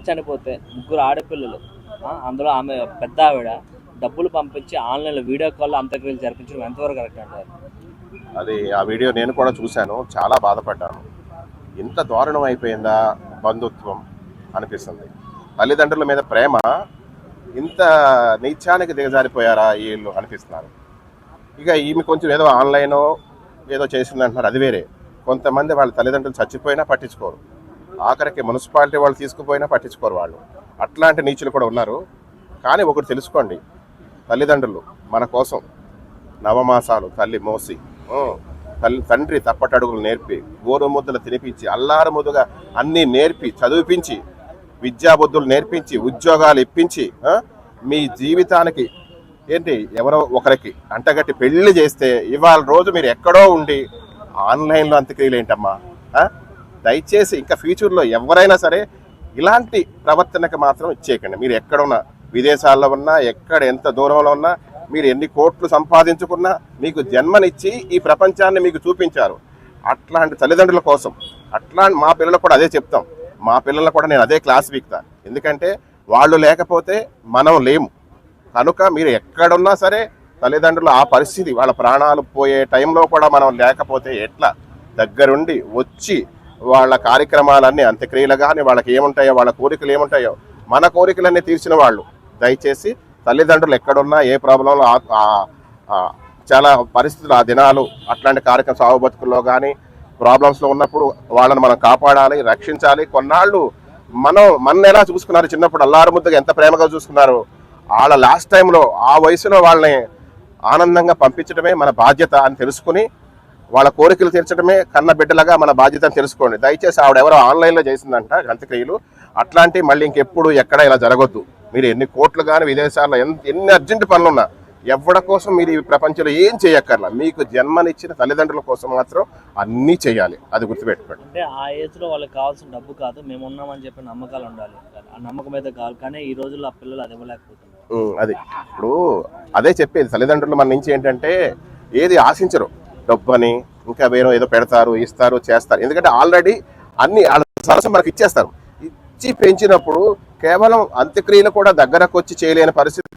చనిపోతే ముగ్గురు ఆడపిల్లలు, అందులో ఆమె పెద్ద ఆవిడ డబ్బులు పంపించి ఆన్లైన్లో వీడియో కాల్లో అంత్యక్రియలు జరిపించడం ఎంతవరకు కరెక్ట్ అంటారు? అది ఆ వీడియో నేను కూడా చూశాను, చాలా బాధపడ్డాను. ఇంత దారుణం అయిపోయిందా బంధుత్వం అనిపిస్తుంది. తల్లిదండ్రుల మీద ప్రేమ ఇంత నీచానికి దిగజారిపోయారా వీళ్ళు అనిపిస్తున్నారు. ఇక ఈమె కొంచెం ఏదో ఆన్లైనో ఏదో చేసిందంటున్నారు, అది వేరే. కొంతమంది వాళ్ళ తల్లిదండ్రులు చచ్చిపోయినా పట్టించుకోరు, ఆఖరికి మున్సిపాలిటీ వాళ్ళు తీసుకుపోయినా పట్టించుకోరు వాళ్ళు. అట్లాంటి నీచులు కూడా ఉన్నారు. కానీ ఒకటి తెలుసుకోండి, తల్లిదండ్రులు మన కోసం నవమాసాలు తల్లి మోసి తండ్రి తప్పటడుగులు నేర్పి గోరు ముద్దలు తినిపించి అల్లారు ముద్దుగా అన్నీ నేర్పి చదివిపించి విద్యాబుద్ధులు నేర్పించి ఉద్యోగాలు ఇప్పించి మీ జీవితానికి ఏంటి ఎవరో ఒకరికి అంటగట్టి పెళ్లి చేస్తే ఇవాళ రోజు మీరు ఎక్కడో ఉండి ఆన్లైన్లో అంత్యక్రియలు ఏంటమ్మా? దయచేసి ఇంకా ఫ్యూచర్లో ఎవరైనా సరే ఇలాంటి ప్రవర్తనకు మాత్రం ఇచ్చేయకండి. మీరు ఎక్కడున్నా, విదేశాల్లో ఉన్నా, ఎక్కడ ఎంత దూరంలో ఉన్నా, మీరు ఎన్ని కోట్లు సంపాదించుకున్నా మీకు జన్మనిచ్చి ఈ ప్రపంచాన్ని మీకు చూపించారు. అట్లాంటి తల్లిదండ్రుల కోసం మా పిల్లలకు కూడా అదే చెప్తాం. మా పిల్లలకు కూడా నేను అదే క్లాస్ వీక్తాను. ఎందుకంటే వాళ్ళు లేకపోతే మనం లేము. కనుక మీరు ఎక్కడున్నా సరే తల్లిదండ్రులు ఆ పరిస్థితి, వాళ్ళ ప్రాణాలు పోయే టైంలో కూడా మనం లేకపోతే ఎట్లా? దగ్గరుండి వచ్చి వాళ్ళ కార్యక్రమాలన్నీ అంత్యక్రియలు కానీ వాళ్ళకి ఏముంటాయో, వాళ్ళ కోరికలు ఏముంటాయో, మన కోరికలన్నీ తీర్చిన వాళ్ళు. దయచేసి తల్లిదండ్రులు ఎక్కడున్నా ఏ ప్రాబ్లంలో చాలా పరిస్థితులు ఆ దినాలు అట్లాంటి కార్యక్రమం సాగు బతుకుల్లో కానీ ప్రాబ్లమ్స్లో ఉన్నప్పుడు వాళ్ళని మనం కాపాడాలి, రక్షించాలి. కొన్నాళ్ళు మన ఎలా చూసుకున్నారు చిన్నప్పుడు అల్లారు ముద్దగా ఎంత ప్రేమగా చూసుకున్నారు. వాళ్ళ లాస్ట్ టైంలో ఆ వయసులో వాళ్ళని ఆనందంగా పంపించడమే మన బాధ్యత అని తెలుసుకుని వాళ్ళ కోరికలు తీర్చడమే కన్న బిడ్డలుగా మన బాధ్యత అని తెలుసుకోండి. దయచేసి ఆవిడెవరో ఆన్లైన్లో చేసిందంట అంత్యక్రియలు, అట్లాంటివి మళ్ళీ ఇంకెప్పుడు ఎక్కడ ఇలా జరగొద్దు. మీరు ఎన్ని కోట్లు కానీ విదేశాల్లో ఎన్ని అర్జెంట్ పనులున్నా ఎవరి కోసం మీరు ఈ ప్రపంచంలో ఏం చేయక్కర్లా. మీకు జన్మనిచ్చిన తల్లిదండ్రుల కోసం మాత్రం అన్నీ చేయాలి, అది గుర్తుపెట్టుకోండి. అంటే ఆ ఏజ్లో వాళ్ళకి కావాల్సిన డబ్బు కాదు, మేము ఉన్నామని చెప్పి నమ్మకాలు ఉండాలి, ఆ నమ్మకం అయితే కావాలి. కానీ ఈ రోజుల్లో ఆ పిల్లలు అది ఇవ్వలేకపోతున్నారు. అది ఇప్పుడు అదే చెప్పేది, తల్లిదండ్రులు మన నుంచి ఏంటంటే ఏది ఆశించరు. డబ్బు అని ఇంకా వేరే ఏదో పెడతారు, ఇస్తారు, చేస్తారు. ఎందుకంటే ఆల్రెడీ అన్ని వాళ్ళ సరసం మనకి ఇచ్చేస్తారు. ఇచ్చి పెంచినప్పుడు కేవలం అంత్యక్రియలు కూడా దగ్గరకు వచ్చి చేయలేని పరిస్థితి